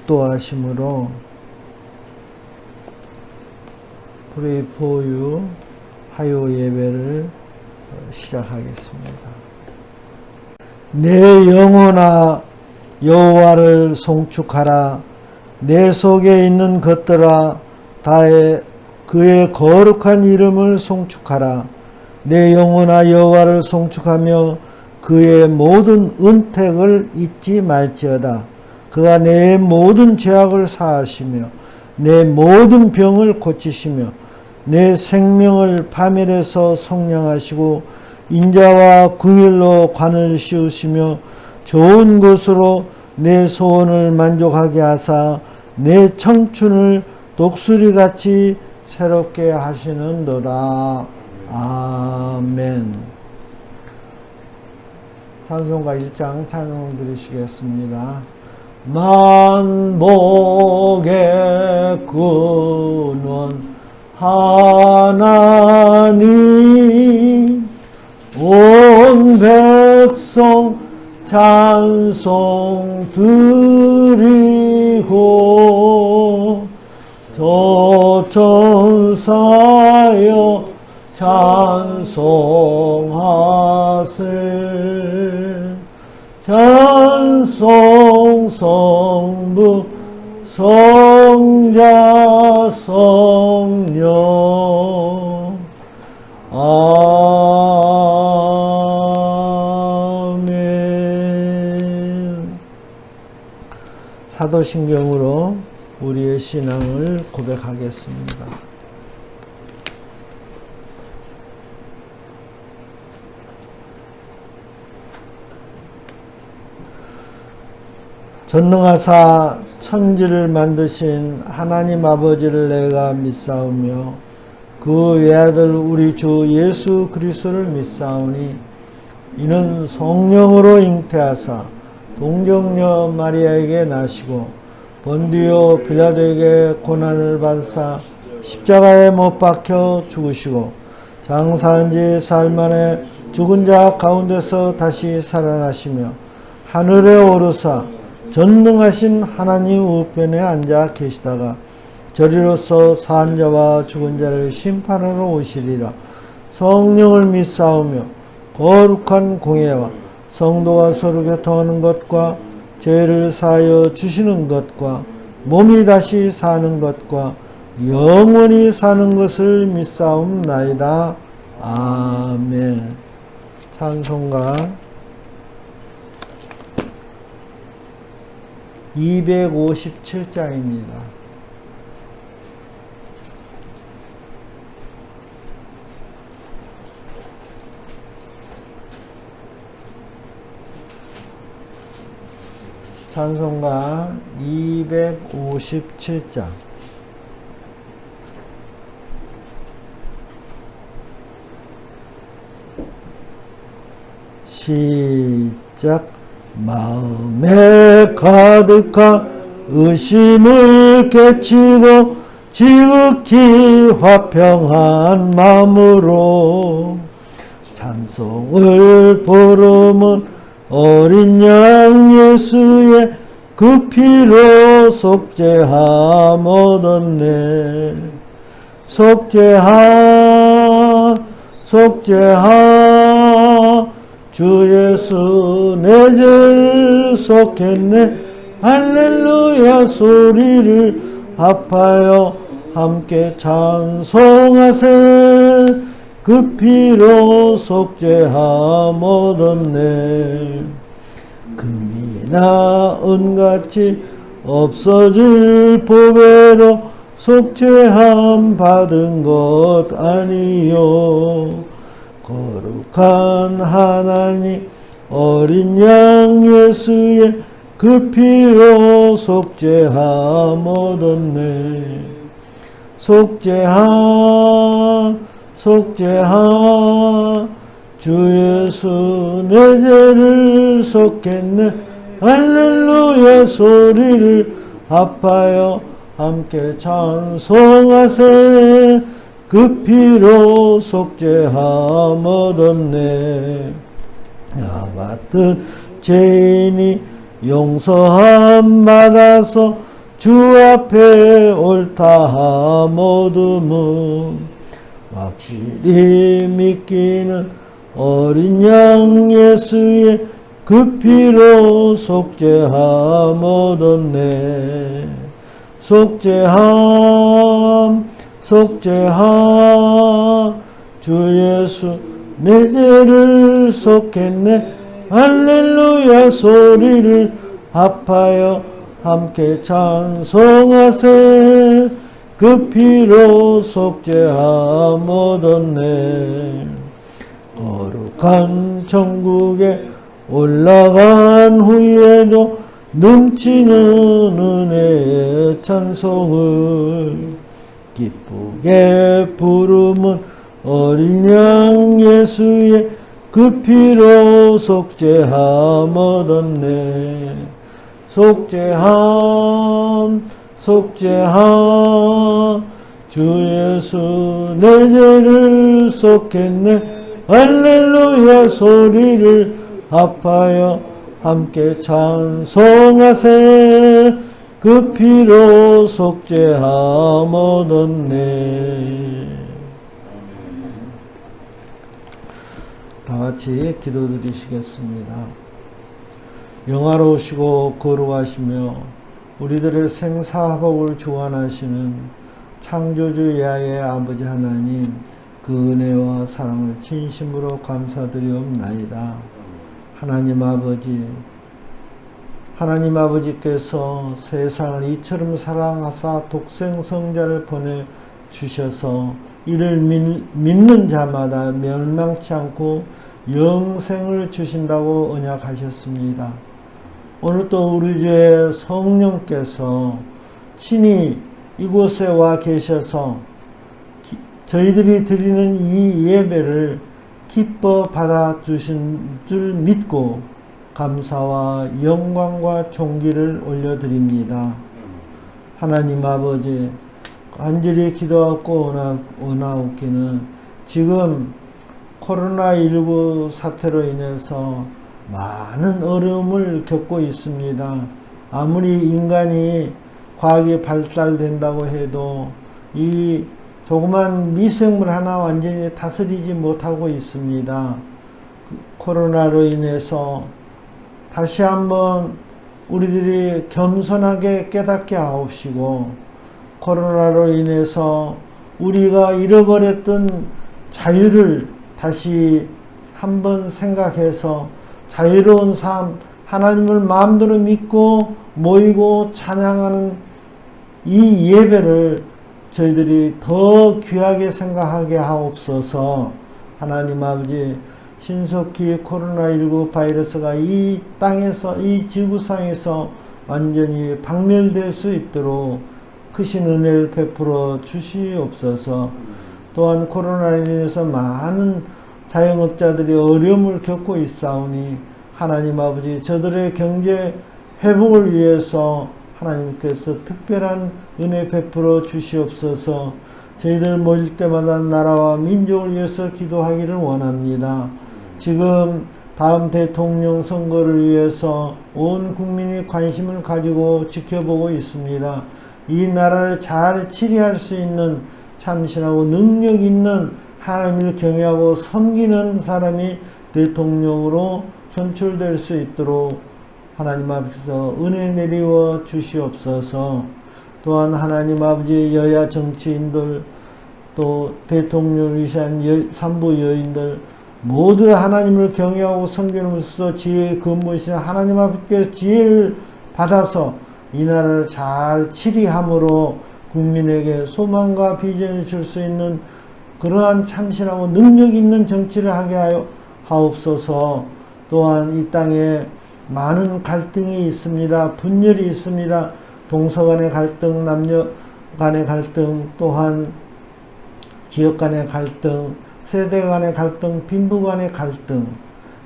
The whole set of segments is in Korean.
축도하심으로 Pray for you 화요 예배를 시작하겠습니다. 내 영혼아 여호와를 송축하라. 내 속에 있는 것들아 다의 그의 거룩한 이름을 송축하라. 내 영혼아 여호와를 송축하며 그의 모든 은택을 잊지 말지어다. 그가 내 모든 죄악을 사하시며 내 모든 병을 고치시며 내 생명을 파멸에서 속량하시고 인자와 궁일로 관을 씌우시며 좋은 것으로 내 소원을 만족하게 하사 내 청춘을 독수리같이 새롭게 하시는도다. 아멘. 찬송가 1장 찬송 드리시겠습니다. 만복의 근원 하나님 온 백성 찬송 드리고 저 천사여 찬송하세. 찬송 성부 성자 성령 아멘. 사도신경으로 우리의 신앙을 고백하겠습니다. 전능하사 천지를 만드신 하나님 아버지를 내가 믿사오며 그 외아들 우리 주 예수 그리스도를 믿사오니 이는 성령으로 잉태하사 동정녀 마리아에게 나시고 본디오 빌라도에게 고난을 받으사 십자가에 못 박혀 죽으시고 장사한 지 사흘 만에 죽은 자 가운데서 다시 살아나시며 하늘에 오르사 전능하신 하나님 우편에 앉아 계시다가 저리로서 산 자와 죽은 자를 심판하러 오시리라. 성령을 믿사오며 거룩한 공예와 성도가 서로 교통하는 것과 죄를 사하여 주시는 것과 몸이 다시 사는 것과 영원히 사는 것을 믿사옵나이다. 아멘. 찬송가 257장입니다. 찬송가 257장. 시작. 마음에 가득한 의심을 깨치고 지극히 화평한 마음으로 찬송을 부르면 어린 양 예수의 그 피로 속죄함 얻었네. 속죄하 주 예수 내 죄를 속했네. 할렐루야 소리를 합하여 함께 찬송하세. 그 피로 속죄함 얻었네. 금이나 은같이 없어질 보배로 속죄함 받은 것 아니요. 거룩한 하나님 어린 양 예수의 그 피로 속죄함 얻었네. 속죄하 주 예수 내 죄를 속했네. 할렐루야 소리를 합하여 함께 찬송하세. 그 피로 속죄함 얻었네. 나 같은 죄인이 용서함 받아서 주 앞에 옳다 모둠은 확실히 믿기는 어린 양 예수의 그 피로 속죄함 얻었네. 속죄함 속죄함 주 예수 내 죄를 속했네. 할렐루야 소리를 합하여 함께 찬송하세. 그 피로 속죄함 얻었네. 거룩한 천국에 올라간 후에도 넘치는 은혜의 찬송을 기쁘게 부르면 어린 양 예수의 그 피로 속죄함 얻었네. 속죄함 속죄함 주 예수 내 죄를 속했네. 할렐루야 소리를 합하여 함께 찬송하세. 그 피로 속죄함 얻었네. 다 같이 기도드리시겠습니다. 영화로우시고 거룩하시며 우리들의 생사화복을 주관하시는 창조주 야훼 아버지 하나님, 그 은혜와 사랑을 진심으로 감사드리옵나이다. 하나님 아버지께서 세상을 이처럼 사랑하사 독생성자를 보내주셔서 이를 믿는 자마다 멸망치 않고 영생을 주신다고 언약하셨습니다. 오늘 또 우리 주의 성령께서 친히 이곳에 와 계셔서 저희들이 드리는 이 예배를 기뻐 받아주신 줄 믿고 감사와 영광과 존귀를 올려드립니다. 하나님 아버지, 간절히 기도하고 원하옵기는 지금 코로나19 사태로 인해서 많은 어려움을 겪고 있습니다. 아무리 인간이 과학이 발달된다고 해도 이 조그만 미생물 하나 완전히 다스리지 못하고 있습니다. 코로나로 인해서 다시 한번 우리들이 겸손하게 깨닫게 하옵시고, 코로나로 인해서 우리가 잃어버렸던 자유를 다시 한번 생각해서 자유로운 삶, 하나님을 마음대로 믿고 모이고 찬양하는 이 예배를 저희들이 더 귀하게 생각하게 하옵소서. 하나님 아버지, 신속히 코로나19 바이러스가 이 땅에서, 이 지구상에서 완전히 박멸될 수 있도록 크신 은혜를 베풀어 주시옵소서. 또한 코로나로 인해서 많은 자영업자들이 어려움을 겪고 있사오니 하나님 아버지, 저들의 경제 회복을 위해서 하나님께서 특별한 은혜 베풀어 주시옵소서. 저희들 모일 때마다 나라와 민족을 위해서 기도하기를 원합니다. 지금 다음 대통령 선거를 위해서 온 국민이 관심을 가지고 지켜보고 있습니다. 이 나라를 잘 치리할 수 있는 참신하고 능력 있는 하나님을 경외하고 섬기는 사람이 대통령으로 선출될 수 있도록 하나님 앞에서 은혜 내리워 주시옵소서. 또한 하나님 아버지, 여야 정치인들, 또 대통령을 위한 산부 여인들 모두 하나님을 경외하고 섬김으로써 지혜의 근본이신 하나님 앞에 지혜를 받아서 이 나라를 잘 치리함으로 국민에게 소망과 비전을 줄 수 있는 그러한 참신하고 능력 있는 정치를 하게 하옵소서. 또한 이 땅에 많은 갈등이 있습니다. 분열이 있습니다. 동서 간의 갈등, 남녀 간의 갈등, 또한 지역 간의 갈등, 세대 간의 갈등, 빈부 간의 갈등,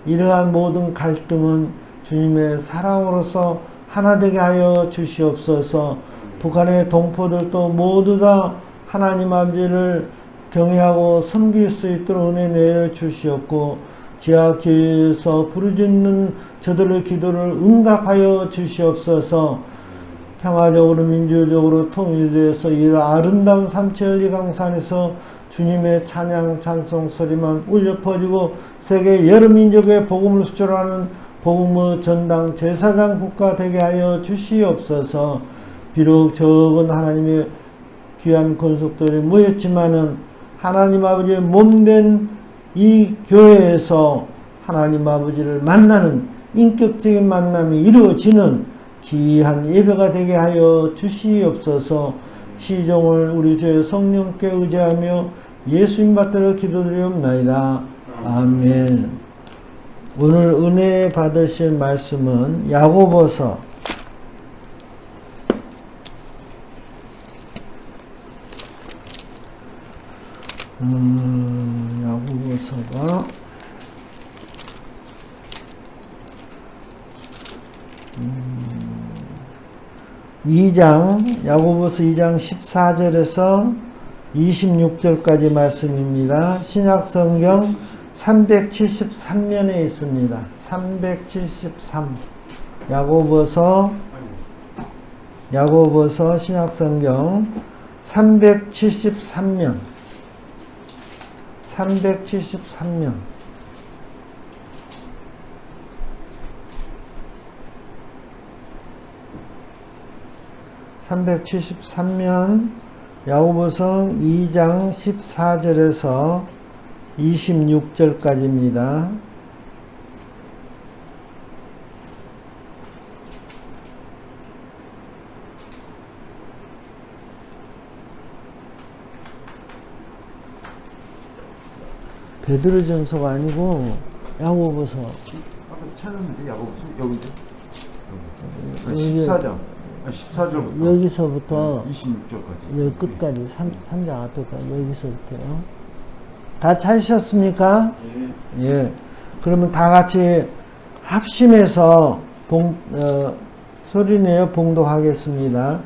이러한 모든 갈등은 주님의 사랑으로서 하나 되게 하여 주시옵소서. 북한의 동포들도 모두 다 하나님 아버지를 경외하고 섬길 수 있도록 은혜 내려 주시옵고, 지하교회에서 부르짖는 저들의 기도를 응답하여 주시옵소서. 평화적으로 민주적으로 통일되어서 이 아름다운 삼천리 강산에서 주님의 찬양 찬송 소리만 울려 퍼지고 세계 여러 민족의 복음을 수출하는 복음의 전당 제사장 국가 되게 하여 주시옵소서. 비록 적은 하나님의 귀한 권속들이 모였지만은 하나님 아버지의 몸된 이 교회에서 하나님 아버지를 만나는 인격적인 만남이 이루어지는 귀한 예배가 되게 하여 주시옵소서. 시종을 우리 주 성령께 의지하며 예수님 받들어 기도드리옵나이다. 아멘. 오늘 은혜 받으실 말씀은 야고보서 야고보서가 2장, 야고보서 2장 14절에서 26절까지 말씀입니다. 신약성경 373면에 있습니다. 373. 야고보서 신약성경 373면. 373면. 야고보서 2장 14절에서 26절까지입니다. 베드로전서가 아니고 야고보서. 아까 찾았는데 야고보서 여기죠. 14장. 14절부터 여기서부터 26절까지 여기 끝까지 3장 앞에까지 여기서부터요. 다 찾으셨습니까? 예. 그러면 다 같이 합심해서 소리내어 봉독하겠습니다.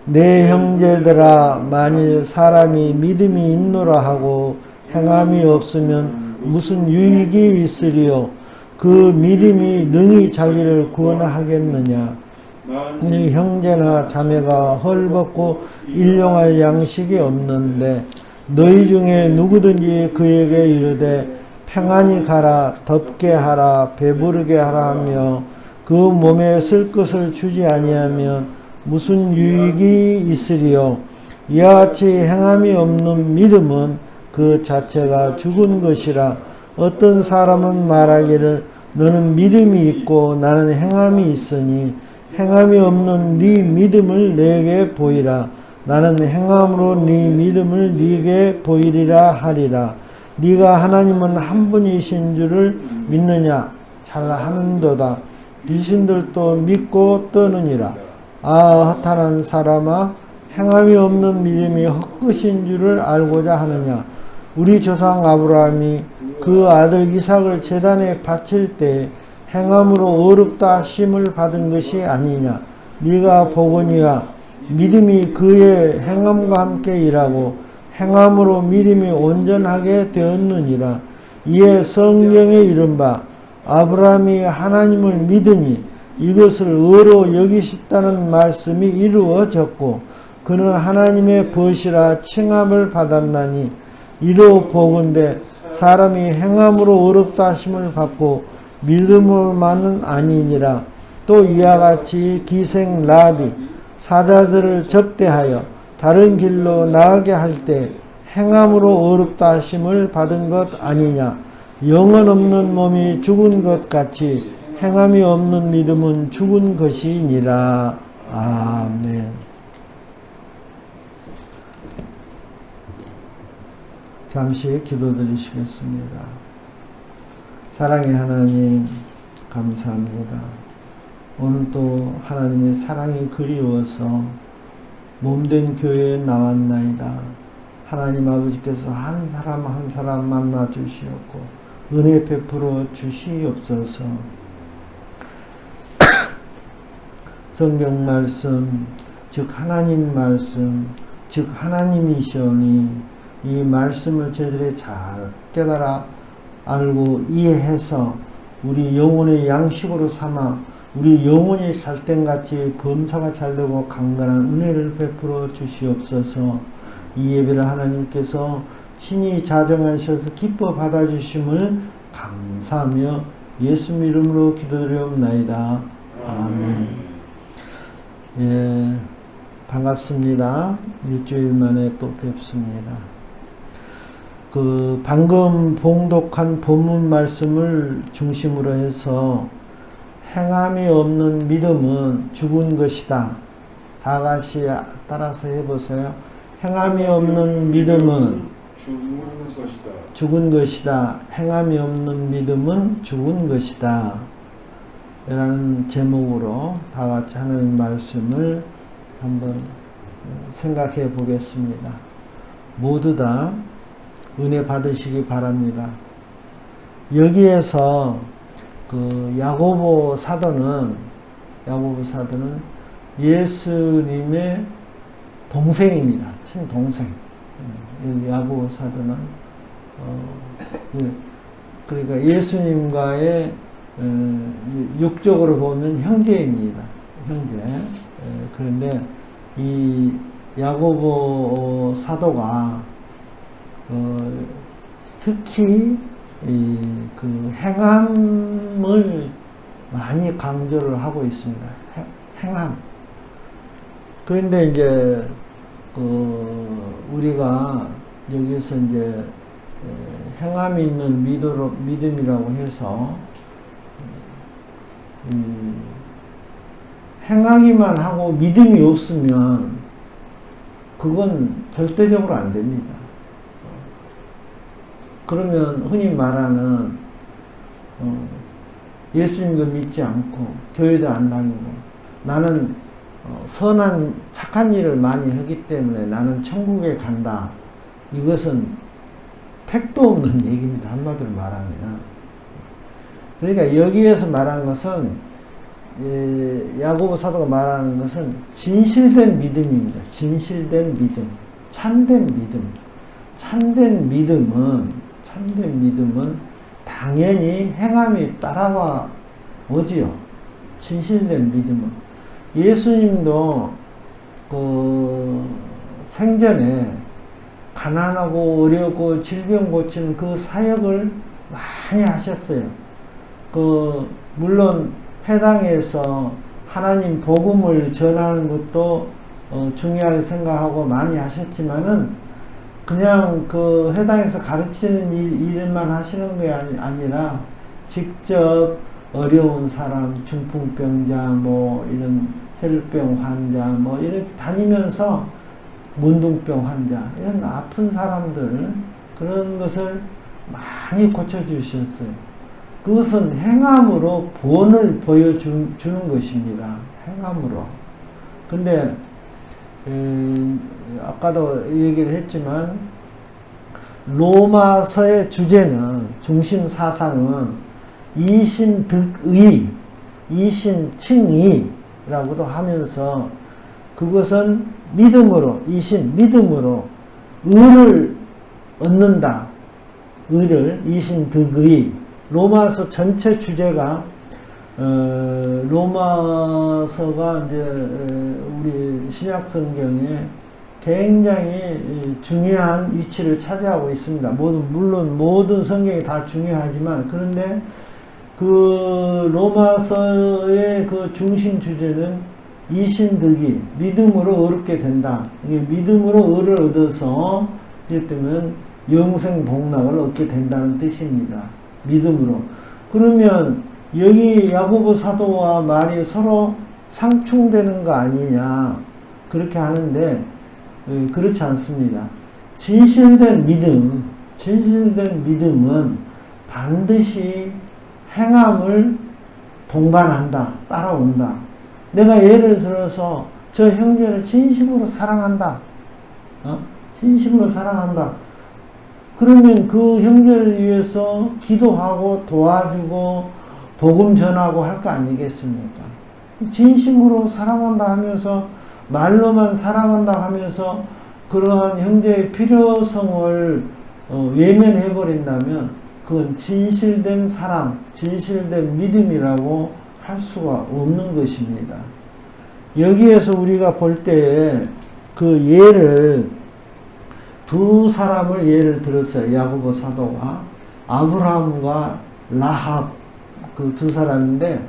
내 형제들아, 만일 사람이 믿음이 있노라 하고 행함이 없으면 무슨 유익이 있으리요? 그 믿음이 능히 자기를 구원하겠느냐? 이 형제나 자매가 헐벗고 일용할 양식이 없는데 너희 중에 누구든지 그에게 이르되 평안히 가라, 덥게 하라, 배부르게 하라 하며 그 몸에 쓸 것을 주지 아니하면 무슨 유익이 있으리요? 이와 같이 행함이 없는 믿음은 그 자체가 죽은 것이라. 어떤 사람은 말하기를 너는 믿음이 있고 나는 행함이 있으니 행함이 없는 네 믿음을 내게 보이라. 나는 행함으로 네 믿음을 네게 보이리라 하리라. 네가 하나님은 한 분이신 줄을 믿느냐? 잘 하는도다. 귀신들도 믿고 떠느니라. 아, 허탄한 사람아, 행함이 없는 믿음이 헛것인 줄을 알고자 하느냐? 우리 조상 아브라함이 그 아들 이삭을 제단에 바칠 때 행함으로 어렵다 하심을 받은 것이 아니냐? 네가 보거니와 믿음이 그의 행함과 함께 일하고 행함으로 믿음이 온전하게 되었느니라. 이에 성경에 이른바 아브라함이 하나님을 믿으니 이것을 의로 여기셨다는 말씀이 이루어졌고 그는 하나님의 벗이라 칭함을 받았나니 이로 보건대 사람이 행함으로 어렵다 하심을 받고 믿음으로만은 아니니라. 또 이와 같이 기생 라비 사자들을 접대하여 다른 길로 나가게 할 때 행함으로 어렵다 하심을 받은 것 아니냐. 영혼 없는 몸이 죽은 것 같이 행함이 없는 믿음은 죽은 것이니라. 아멘. 잠시 기도드리시겠습니다. 사랑의 하나님, 감사합니다. 오늘도 하나님의 사랑이 그리워서 몸된 교회에 나왔나이다. 하나님 아버지께서 한 사람 한 사람 만나 주시옵고 은혜 베풀어 주시옵소서. 성경 말씀, 즉 하나님 말씀, 즉 하나님이시오니 이 말씀을 저희들이 잘 깨달아 알고 이해해서 우리 영혼의 양식으로 삼아 우리 영혼이 잘된같이 범사가 잘되고 강건한 은혜를 베풀어 주시옵소서. 이 예배를 하나님께서 친히 자정하셔서 기뻐 받아주심을 감사하며 예수 이름으로 기도드리옵나이다. 아멘. 예, 반갑습니다. 일주일 만에 또 뵙습니다. 방금 봉독한 본문 말씀을 중심으로 해서 행함이 없는 믿음은 죽은 것이다. 다 같이 따라서 해보세요. 행함이 없는 믿음은 죽은 것이다. 행함이 없는 믿음은 죽은 것이다. 라는 제목으로 다 같이 하나님 말씀을 한번 생각해 보겠습니다. 모두 다 은혜 받으시기 바랍니다. 여기에서 야고보 사도는 예수님의 동생입니다. 친동생. 야고보 사도는 그러니까 예수님과의 육적으로 보면 형제입니다. 형제. 그런데 이 야고보 사도가 특히 행함을 많이 강조를 하고 있습니다. 행함. 그런데 이제 우리가 여기서 이제 행함이 있는 믿음이라고 해서 행하기만 하고 믿음이 없으면 그건 절대적으로 안 됩니다. 그러면 흔히 말하는 예수님도 믿지 않고 교회도 안 다니고 나는 선한 착한 일을 많이 하기 때문에 나는 천국에 간다. 이것은 택도 없는 얘기입니다. 한마디로 말하면. 그러니까 여기에서 말하는 것은 야고보 사도가 말하는 것은 진실된 믿음입니다. 진실된 믿음, 참된 믿음. 참된 믿음은 당연히 행함이 따라와 오지요. 진실된 믿음은. 예수님도 생전에 가난하고 어렵고 질병 고치는 그 사역을 많이 하셨어요. 물론 회당에서 하나님 복음을 전하는 것도 중요하게 생각하고 많이 하셨지만은 그냥 회당에서 가르치는 일만 하시는 게 아니라 직접 어려운 사람, 중풍병자, 이런 혈병 환자, 이렇게 다니면서 문둥병 환자, 이런 아픈 사람들, 그런 것을 많이 고쳐주셨어요. 그것은 행함으로 본을 보여주는 것입니다. 행함으로. 근데, 아까도 얘기를 했지만, 로마서의 주제는, 중심 사상은 이신득의, 이신칭의라고도 하면서 그것은 믿음으로, 믿음으로 의를 얻는다. 의를, 이신득의. 로마서 전체 주제가, 로마서가 이제 우리 신약 성경에 굉장히 중요한 위치를 차지하고 있습니다. 물론 모든 성경이 다 중요하지만, 그런데 로마서의 중심 주제는 이신득의, 믿음으로 의롭게 된다. 이게 믿음으로 의를 얻어서 이를테면 영생 복락을 얻게 된다는 뜻입니다. 믿음으로. 그러면 여기 야고보 사도와 말이 서로 상충되는 거 아니냐 그렇게 하는데 그렇지 않습니다. 진실된 믿음은 반드시 행함을 동반한다. 따라온다. 내가 예를 들어서 저 형제를 진심으로 사랑한다. 진심으로 사랑한다. 그러면 그 형제를 위해서 기도하고 도와주고 복음 전하고 할 거 아니겠습니까? 진심으로 사랑한다 하면서 말로만 사랑한다 하면서 그러한 형제의 필요성을 외면해 버린다면 그건 진실된 사랑, 진실된 믿음이라고 할 수가 없는 것입니다. 여기에서 우리가 볼 때 그 예를 두 사람을 예를 들었어요. 야고보 사도가 아브라함과 라합 그 두 사람인데,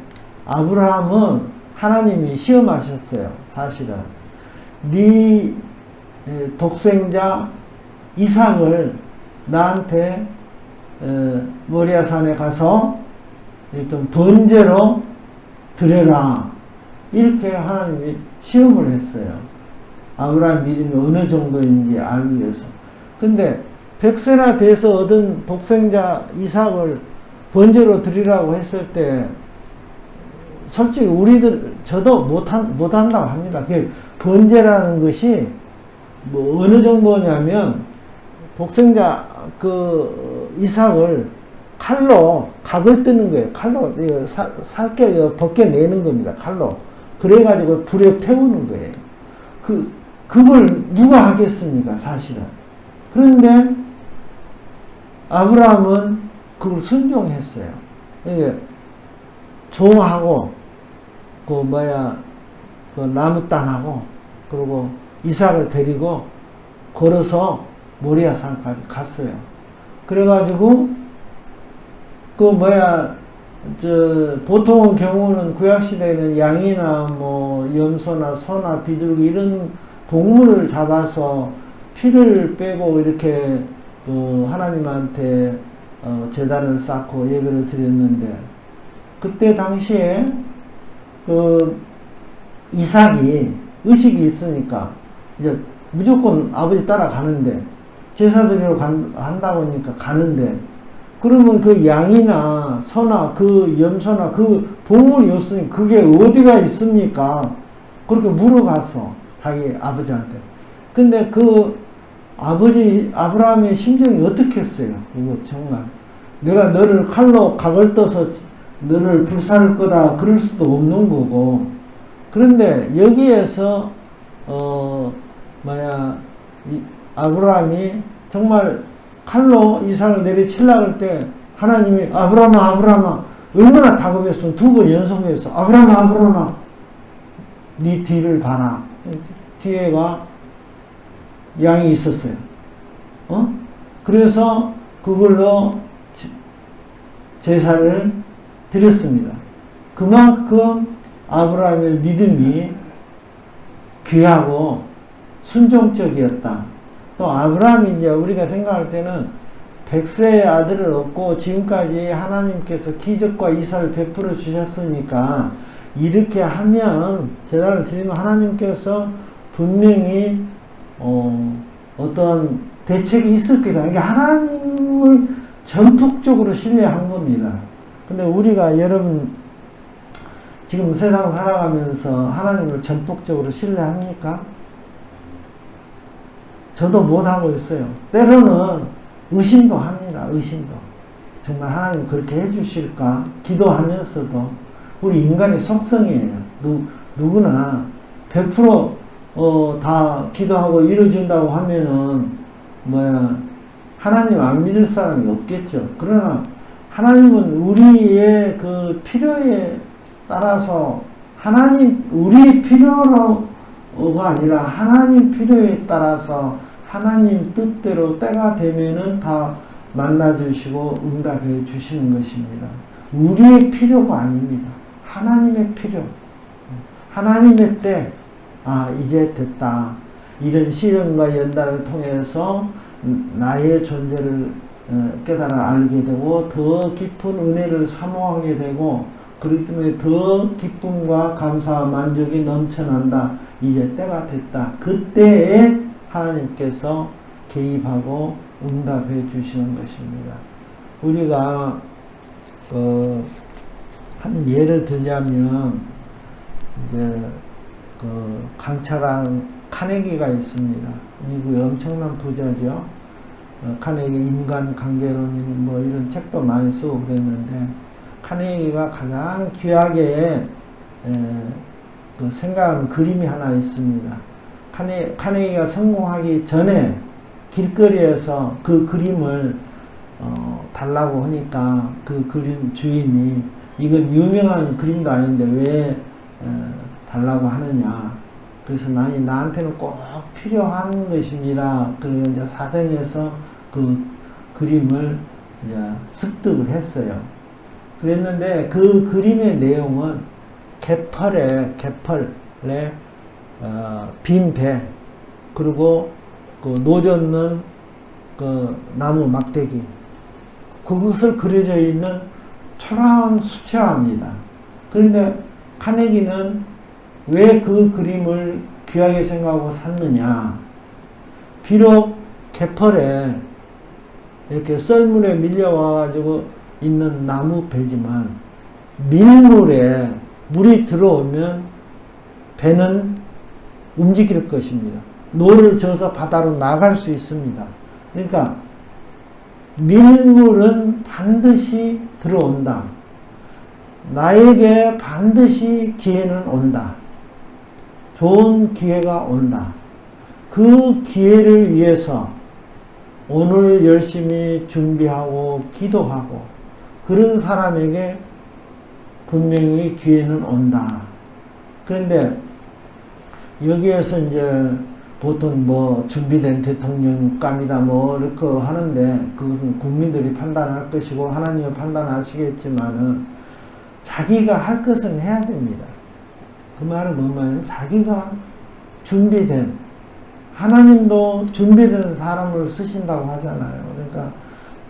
아브라함은 하나님이 시험하셨어요. 사실은 네 독생자 이삭을 나한테 모리아산에 가서 어떤 번제로 드려라, 이렇게 하나님이 시험을 했어요. 아브라함 믿음이 어느 정도인지 알기 위해서. 근데 100세나 돼서 얻은 독생자 이삭을 번제로 드리라고 했을 때 솔직히 저도 못한다고 합니다. 그 번제라는 것이 뭐 어느 정도냐면, 독생자 그 이삭을 칼로 각을 뜨는 거예요. 칼로 살게 벗겨내는 겁니다. 칼로. 그래가지고 불에 태우는 거예요. 그걸 누가 하겠습니까, 사실은. 그런데 아브라함은 그걸 순종했어요. 이게 종하고 그 나무단하고 그리고 이삭을 데리고 걸어서 모리아산까지 갔어요. 그래가지고 보통의 경우는 구약시대에는 양이나 뭐 염소나 소나 비둘기 이런 동물을 잡아서 피를 빼고 이렇게 하나님한테 제단을 쌓고 예배를 드렸는데, 그때 당시에 이삭이 의식이 있으니까 이제 무조건 아버지 따라가는데, 제사 드리러 간다고 하니까 가는데, 그러면 그 양이나 소나 그 염소나 그 동물이 없으니 그게 어디가 있습니까? 그렇게 물어봤어, 자기 아버지한테. 근데 그 아브라함의 심정이 어떻겠어요? 이거 정말. 내가 너를 칼로 각을 떠서 너를 불살을 거다 그럴 수도 없는 거고. 그런데 여기에서 아브라함이 정말 칼로 이삭을 내리치려고 할 때 하나님이 아브라함아 얼마나 다급했으면 두 번 연속해서 아브라함아 네 뒤를 봐라. 뒤에가 양이 있었어요. 그래서 그걸로 제사를 드렸습니다. 그만큼 아브라함의 믿음이 귀하고 순종적이었다. 또 아브라함이 이제 우리가 생각할 때는 100세의 아들을 얻고 지금까지 하나님께서 기적과 이사를 베풀어 주셨으니까 이렇게 하면, 제사를 드리면 하나님께서 분명히 어떤 대책이 있을 거다. 그러니까 하나님을 전폭적으로 신뢰한 겁니다. 근데 우리가 여러분 지금 세상 살아가면서 하나님을 전폭적으로 신뢰합니까? 저도 못하고 있어요. 때로는 의심도 합니다. 의심도. 정말 하나님 그렇게 해주실까? 기도하면서도. 우리 인간의 속성이에요. 누구나 100% 다 기도하고 이루어진다고 하면은 하나님 안 믿을 사람이 없겠죠. 그러나 하나님은 우리의 그 필요에 따라서 우리 필요가 아니라 하나님 필요에 따라서 하나님 뜻대로 때가 되면은 다 만나주시고 응답해 주시는 것입니다. 우리의 필요가 아닙니다. 하나님의 필요. 하나님의 때, 이제 됐다. 이런 시련과 연단을 통해서 나의 존재를 깨달아 알게 되고 더 깊은 은혜를 사모하게 되고, 그렇기 때문에 더 기쁨과 감사와 만족이 넘쳐난다. 이제 때가 됐다. 그때에 하나님께서 개입하고 응답해 주시는 것입니다. 우리가 한 예를 들자면 이제 강철한 카네기가 있습니다. 미국의 엄청난 부자죠. 카네기 인간관계론 이런 책도 많이 쓰고 그랬는데, 카네기가 가장 귀하게 생각하는 그림이 하나 있습니다. 카네기가 성공하기 전에 길거리에서 그 그림을 달라고 하니까 그 그림 주인이 이건 유명한 그림도 아닌데 왜 달라고 하느냐. 그래서 나한테는 꼭 필요한 것입니다. 그리고 이제 사정해서 그 그림을 이제 습득을 했어요. 그랬는데 그 그림의 내용은 개펄에 빈 배, 그리고 그 노젓는 그 나무 막대기, 그것을 그려져 있는 초라한 수채화입니다. 그런데 카네기는 왜 그 그림을 귀하게 생각하고 샀느냐. 비록 개펄에 이렇게 썰물에 밀려와가지고 있는 나무 배지만 밀물에 물이 들어오면 배는 움직일 것입니다. 노를 져서 바다로 나갈 수 있습니다. 그러니까 밀물은 반드시 들어온다. 나에게 반드시 기회는 온다. 좋은 기회가 온다. 그 기회를 위해서 오늘 열심히 준비하고 기도하고 그런 사람에게 분명히 기회는 온다. 그런데 여기에서 이제 보통 뭐 준비된 대통령감이다 뭐 이렇게 하는데 그것은 국민들이 판단할 것이고 하나님이 판단하시겠지만은 자기가 할 것은 해야 됩니다. 그 말은 뭐냐면 자기가 준비된, 하나님도 준비된 사람을 쓰신다고 하잖아요. 그러니까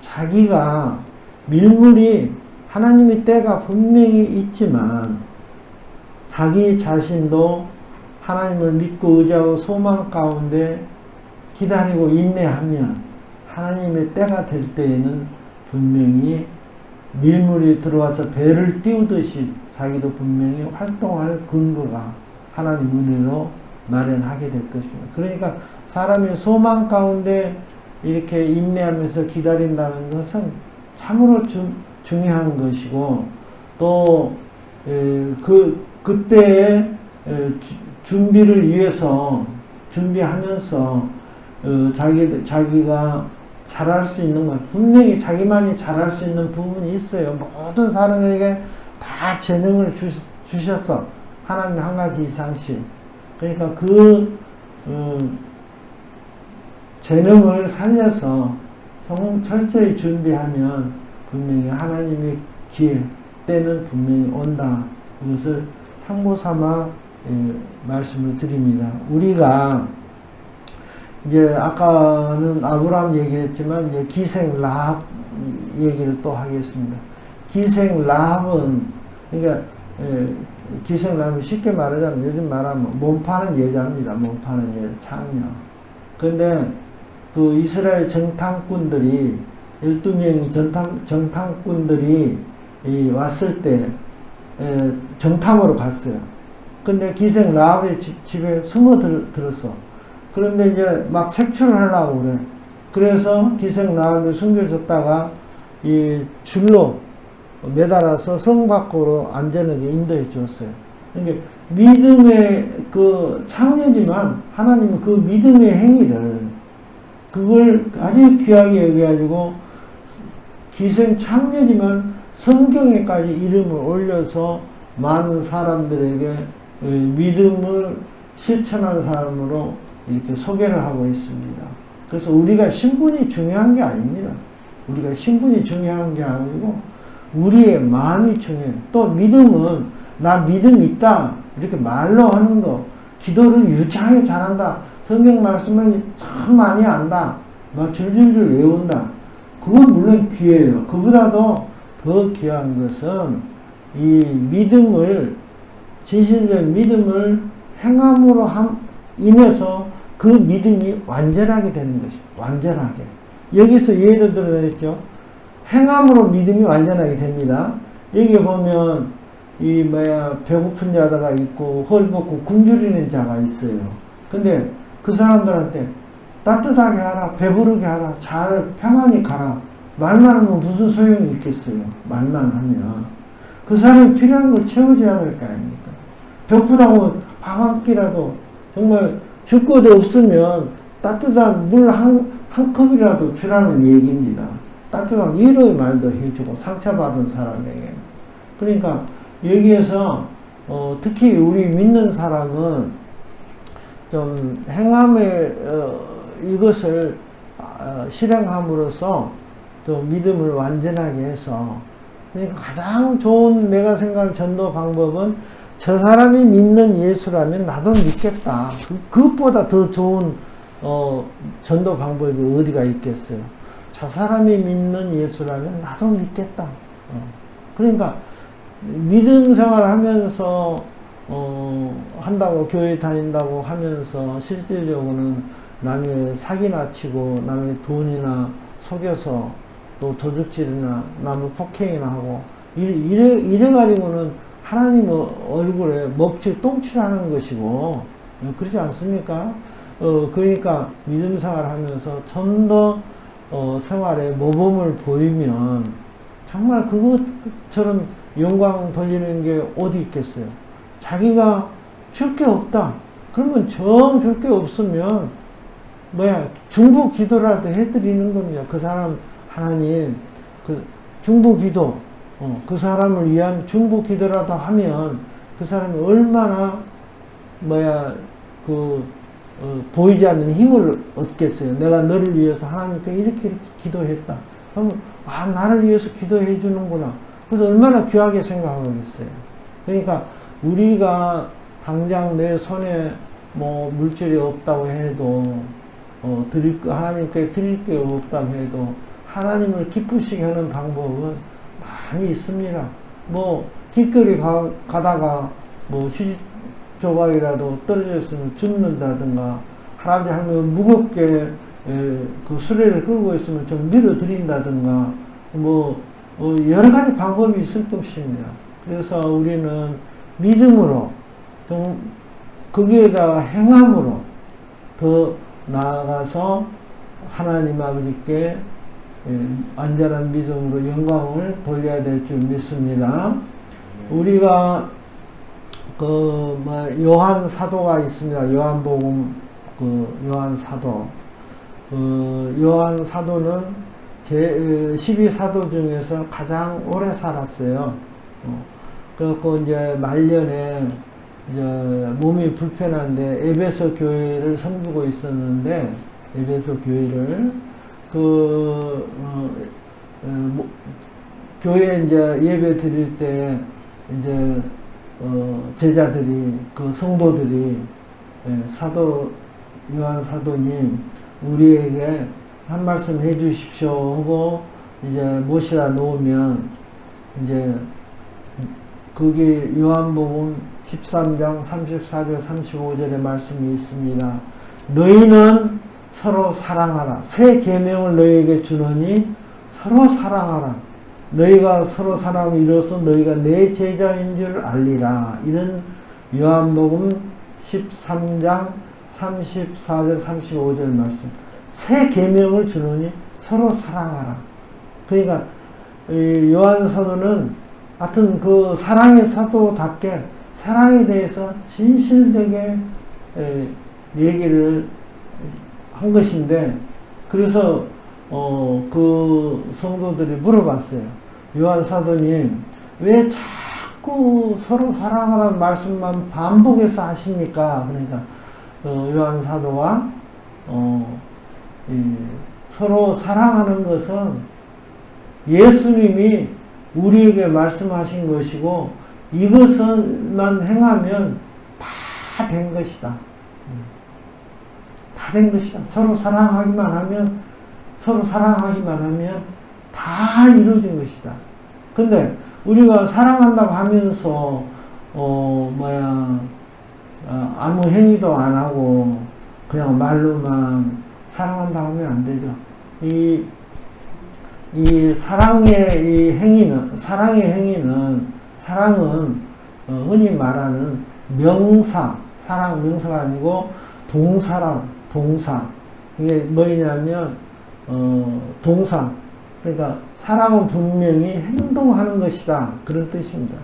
자기가 밀물이 하나님의 때가 분명히 있지만 자기 자신도 하나님을 믿고 의지하고 소망 가운데 기다리고 인내하면 하나님의 때가 될 때에는 분명히 밀물이 들어와서 배를 띄우듯이 자기도 분명히 활동할 근거가 하나님 은혜로 마련하게 될 것입니다. 그러니까 사람의 소망 가운데 이렇게 인내하면서 기다린다는 것은 참으로 중요한 것이고 또 그때의 준비를 위해서 준비하면서 자기가 잘할 수 있는 것, 분명히 자기만이 잘할 수 있는 부분이 있어요. 모든 사람에게 다 재능을 주셨어. 하나님 한 가지 이상씩. 그러니까 그 재능을 살려서 철저히 준비하면 분명히 하나님의 기회 때는 분명히 온다. 이것을 참고 삼아 말씀을 드립니다. 우리가 이제 아까는 아브라함 얘기했지만 이제 기생 라합 얘기를 또 하겠습니다. 기생 라합은 그러니까 기생 라합은 쉽게 말하자면 요즘 말하면 몸 파는 여자입니다. 몸 파는 여자, 창녀. 근데 그 이스라엘 정탐꾼들이 12명이 정탐꾼들이 왔을 때 정탐으로 갔어요. 근데 기생 라합의 집에 숨어 들었어. 그런데 이제 막 색출을 하려고 그래. 그래서 기생 라합이 숨겨졌다가 이 줄로 매달아서 성 밖으로 안전하게 인도해 주었어요. 그러니까 믿음의 그 창녀지만 하나님은 그 믿음의 행위를 그걸 아주 귀하게 여겨가지고 기생 창녀지만 성경에까지 이름을 올려서 많은 사람들에게 믿음을 실천한 사람으로 이렇게 소개를 하고 있습니다. 그래서 우리가 신분이 중요한 게 아닙니다. 우리가 신분이 중요한 게 아니고 우리의 마음이 중요해요. 또 믿음은 나 믿음 있다 이렇게 말로 하는 거, 기도를 유창하게 잘한다, 성경 말씀을 참 많이 안다, 막 줄줄줄 외운다, 그건 물론 귀해요. 그보다도 더 귀한 것은 이 믿음을, 진실된 믿음을 행함으로 인해서 그 믿음이 완전하게 되는 것입니다. 완전하게. 여기서 예를 들어서 행함으로 믿음이 완전하게 됩니다. 여기 보면 배고픈 자가 있고 헐벗고 굶주리는 자가 있어요. 근데 그 사람들한테 따뜻하게 하라, 배부르게 하라, 잘 평안히 가라, 말만 하면 무슨 소용이 있겠어요. 말만 하면 그 사람이 필요한 걸 채워줘야 될 거 아닙니까? 배고프다고 밥 한 끼라도, 정말 줄 것 없으면 따뜻한 물 한 컵이라도 주라는 얘기입니다. 따뜻한 위로의 말도 해주고 상처받은 사람에게. 그러니까 여기에서 특히 우리 믿는 사람은 좀 행함의 이것을 실행함으로써 또 믿음을 완전하게 해서, 그러니까 가장 좋은 내가 생각하는 전도 방법은 저 사람이 믿는 예수라면 나도 믿겠다. 그것보다 더 좋은 전도 방법이 어디가 있겠어요. 저 사람이 믿는 예수라면 나도 믿겠다. 그러니까 믿음 생활 하면서 한다고, 교회 다닌다고 하면서 실질적으로는 남의 사기나 치고 남의 돈이나 속여서 또 도둑질이나 남의 폭행이나 하고 이래가지고는 하나님 얼굴에 먹칠 똥칠하는 것이고, 그렇지 않습니까? 그러니까 믿음 생활 하면서 전도 생활에 모범을 보이면 정말 그것처럼 영광 돌리는 게 어디 있겠어요. 자기가 줄 게 없다. 그러면 정 줄 게 없으면 중보 기도라도 해드리는 겁니다. 그 사람 하나님 그 중보 기도, 그 사람을 위한 중보 기도라도 하면 그 사람이 얼마나 보이지 않는 힘을 얻겠어요. 내가 너를 위해서 하나님께 이렇게 기도했다. 그러면 나를 위해서 기도해 주는구나. 그래서 얼마나 귀하게 생각하겠어요. 그러니까 우리가 당장 내 손에 물질이 없다고 해도 하나님께 드릴 게 없다고 해도 하나님을 기쁘시게 하는 방법은 많이 있습니다. 길거리 가다가 휴지 조각이라도 떨어져 있으면 줍는다든가, 할아버지 할머니 무겁게 그 수레를 끌고 있으면 좀 밀어드린다든가, 여러 가지 방법이 있을 것입니다. 그래서 우리는 믿음으로, 좀 거기에다가 행함으로 더 나아가서 하나님 아버지께 완전한 믿음으로 영광을 돌려야 될 줄 믿습니다. 우리가 요한 사도가 있습니다. 요한복음 요한 사도. 요한 사도는 12사도 중에서 가장 오래 살았어요. 그래갖고 이제 말년에 몸이 불편한데 에베소 교회를 섬기고 있었는데, 에베소 교회를 교회에 이제 예배 드릴 때 이제 제자들이, 그 성도들이 요한 사도님 우리에게 한 말씀 해 주십시오 하고 이제 모시다 놓으면, 이제 거기 요한복음 13장 34절 35절의 말씀이 있습니다. 너희는 서로 사랑하라. 새 계명을 너희에게 주노니 서로 사랑하라. 너희가 서로 사랑을 이뤄서 너희가 내 제자인 줄 알리라. 이런 요한복음 13장 34절 35절 말씀. 새 계명을 주노니 서로 사랑하라. 그러니까 요한 사도는 하여튼 그 사랑의 사도답게 사랑에 대해서 진실되게 얘기를 한 것인데, 그래서 그 성도들이 물어봤어요. 요한 사도님, 왜 자꾸 서로 사랑하라는 말씀만 반복해서 하십니까? 그러니까 요한 사도가 서로 사랑하는 것은 예수님이 우리에게 말씀하신 것이고, 이것만 행하면 다 된 것이다. 다 된 것이다. 서로 사랑하기만 하면 다 이루어진 것이다. 근데 우리가 사랑한다고 하면서 아무 행위도 안 하고 그냥 말로만 사랑한다고 하면 안 되죠. 이 사랑의 행위는 흔히 말하는 명사, 사랑 명사가 아니고 동사. 이게 뭐냐면 동사. 그러니까 사랑은 분명히 행동하는 것이다. 그런 뜻입니다.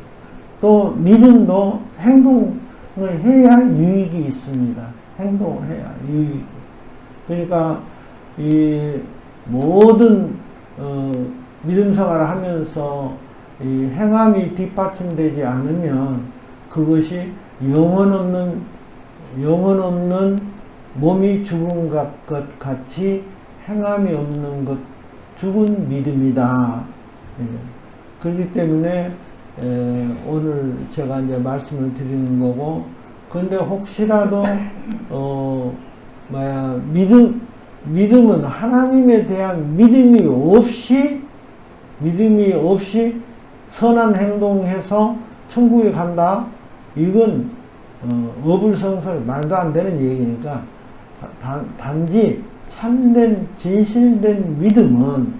또 믿음도 행동을 해야 유익이 있습니다. 행동을 해야 유익. 그러니까 이 모든 믿음 생활을 하면서 이 행함이 뒷받침되지 않으면 그것이 영혼 없는 몸이 죽은 것 같이 행함이 없는 것 죽은 믿음이다. 예. 그렇기 때문에 오늘 제가 이제 말씀을 드리는 거고, 근데 혹시라도 믿음은 하나님에 대한 믿음이 없이 선한 행동해서 천국에 간다? 이건 어불성설 말도 안 되는 얘기니까 단지 참된 진실된 믿음은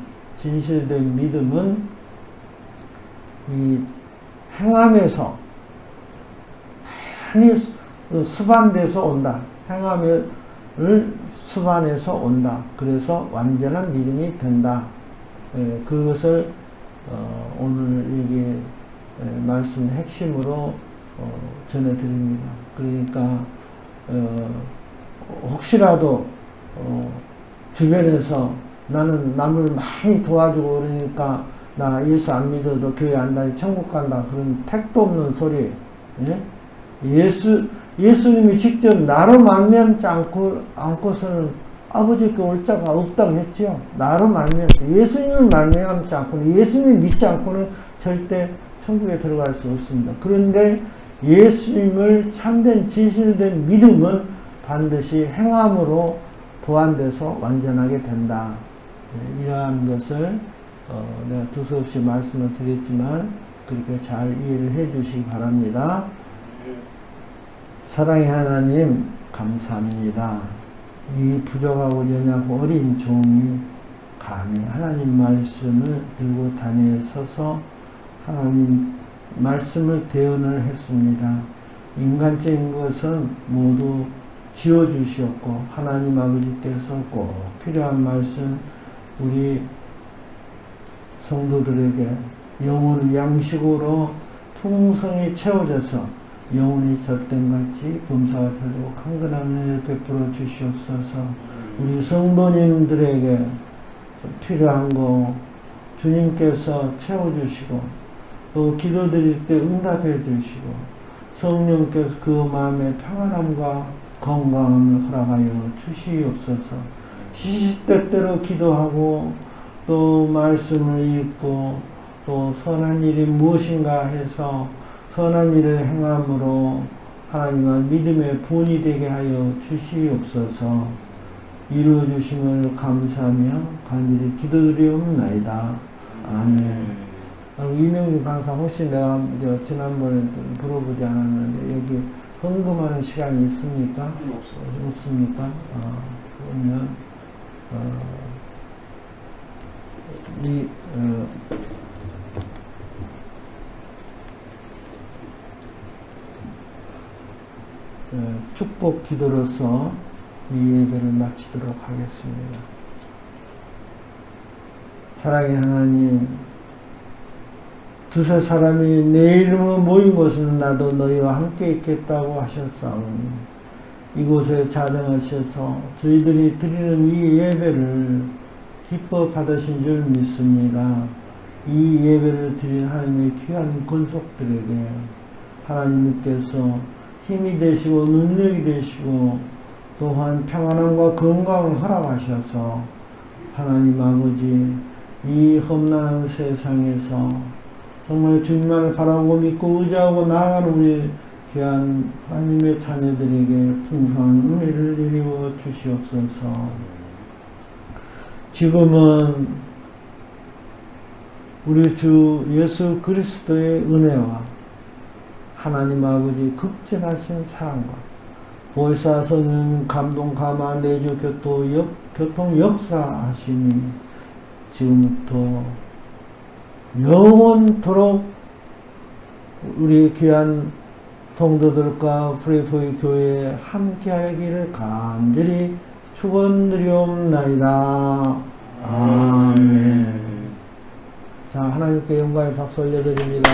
이 행함에서 다양히 수반돼서 온다. 행함을 수반해서 온다. 그래서 완전한 믿음이 된다. 그것을 오늘 여기 말씀 핵심으로 전해드립니다. 그러니까 혹시라도 주변에서 나는 남을 많이 도와주고 그러니까 나 예수 안 믿어도 교회 안 다니 천국 간다. 그런 택도 없는 소리. 예? 예수님이 직접 나로 말미암지 않고서는 아버지께 올 자가 없다고 했지요. 나로 말미암지, 예수님을 말미암지 않고는, 예수님을 믿지 않고는 절대 천국에 들어갈 수 없습니다. 그런데 예수님을 참된 진실된 믿음은 반드시 행함으로 보완돼서 완전하게 된다. 네, 이러한 것을 내가 두서없이 말씀을 드렸지만 그렇게 잘 이해를 해 주시기 바랍니다. 사랑의 하나님 감사합니다. 이 부족하고 연약하고 어린 종이 감히 하나님 말씀을 들고 다니에 서서 하나님 말씀을 대언을 했습니다. 인간적인 것은 모두 지어주시었고 하나님 아버지께서 꼭 필요한 말씀 우리 성도들에게 영혼의 양식으로 풍성히 채워져서 영혼이 젖된같이 범사가 젖고 강건한 은혜를 베풀어 주시옵소서. 우리 성도님들에게 필요한 거 주님께서 채워주시고 또 기도드릴 때 응답해 주시고 성령께서 그 마음에 평안함과 건강함을 허락하여 주시옵소서. 시시때때로 기도하고 또 말씀을 읽고 또 선한 일이 무엇인가 해서 선한 일을 행함으로 하나님의 믿음의 본이 되게 하여 주시옵소서. 이루어 주심을 감사하며 간절히 기도드리옵나이다. 아멘. 이명주 강사 혹시 내가 지난번에 물어보지 않았는데 여기 헌금하는 시간이 있습니까? 없습니까? 그러면 축복 기도로서 이 예배를 마치도록 하겠습니다. 사랑의 하나님, 두세 사람이 내 이름으로 모인 곳은 나도 너희와 함께 있겠다고 하셨사오니 이곳에 자정하셔서 저희들이 드리는 이 예배를 기뻐 받으신 줄 믿습니다. 이 예배를 드린 하나님의 귀한 권속들에게 하나님께서 힘이 되시고 능력이 되시고 또한 평안함과 건강을 허락하셔서 하나님 아버지 이 험난한 세상에서 정말 주님만을 바라고 믿고 의지하고 나아가는 우리 귀한 하나님의 자녀들에게 풍성한 은혜를 내리워 주시옵소서. 지금은 우리 주 예수 그리스도의 은혜와 하나님 아버지 극진하신 사랑과 보혜사 성령 감동 감화 내주 교통 역사하심이 지금부터 영원토록 우리 귀한 성도들과 프레이포이 교회에 함께하기를 간절히 축원드리옵나이다. 아멘. 자, 하나님께 영광의 박수 올려드립니다.